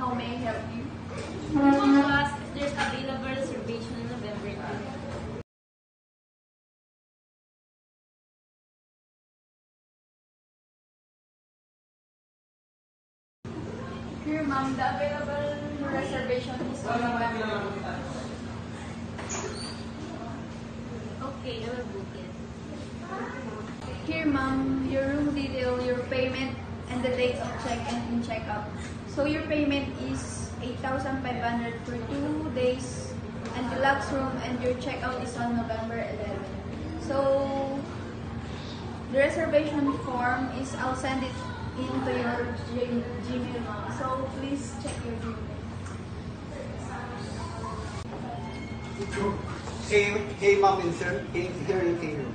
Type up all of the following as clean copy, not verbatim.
how may I help you? I want to ask if there's available reservation on November 2. Here, ma'am, the available reservation is on November. Okay, I will book it. Here, ma'am, your room detail, your payment, and the date of check-in and check-out. So your payment is 8,500 for 2 days and deluxe room, and your check-out is on November 11. So the reservation form is, I'll send it into your Gmail. So please check your Gmail. Hey, mom and sir, here you can.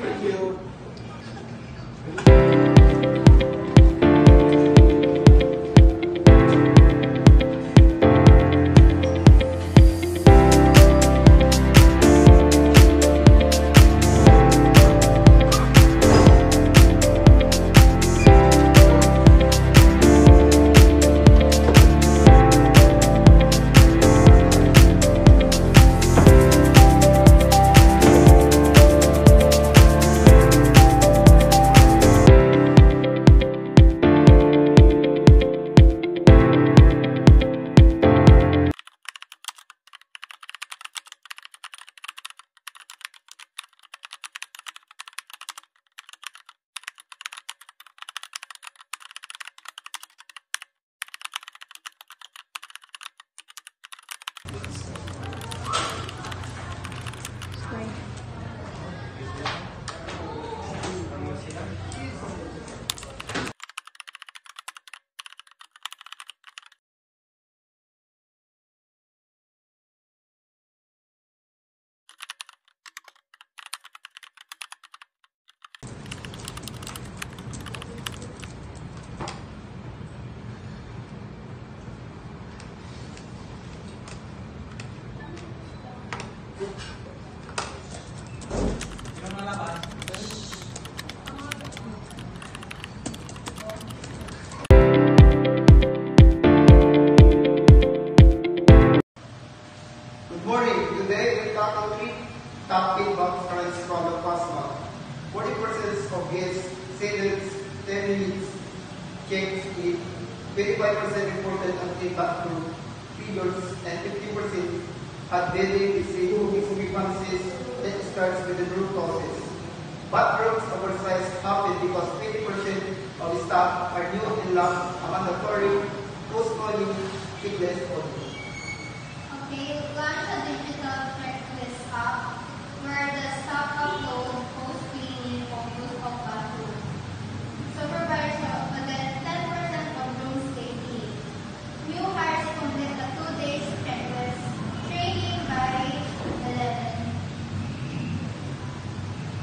Thank you. Good morning. Today we tackle 3 top feedback currents from the plasma. 40% of guests said that 10 minutes checked it. 25% reported feedback through figures, and 50% had daily discrepancies that starts with the root causes. Bathrooms oversize happen because 20% of the staff are new and lack a mandatory post-calling fitness audit. Okay, launch a digital checklist app where the staff upload post-cleaning photos of bathrooms. Supervisor attend 10% of room safety. New hires complete the 2 days checklist. Training by 11.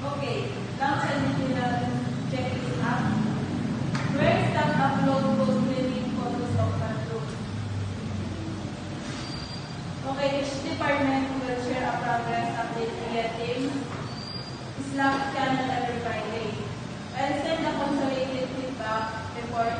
Okay, launch a digital checklist app where staff upload post-cleaning photos of bathrooms. Okay, each department will share a progress update via Teams, Slack channel every Friday. I'll send a consolidated feedback report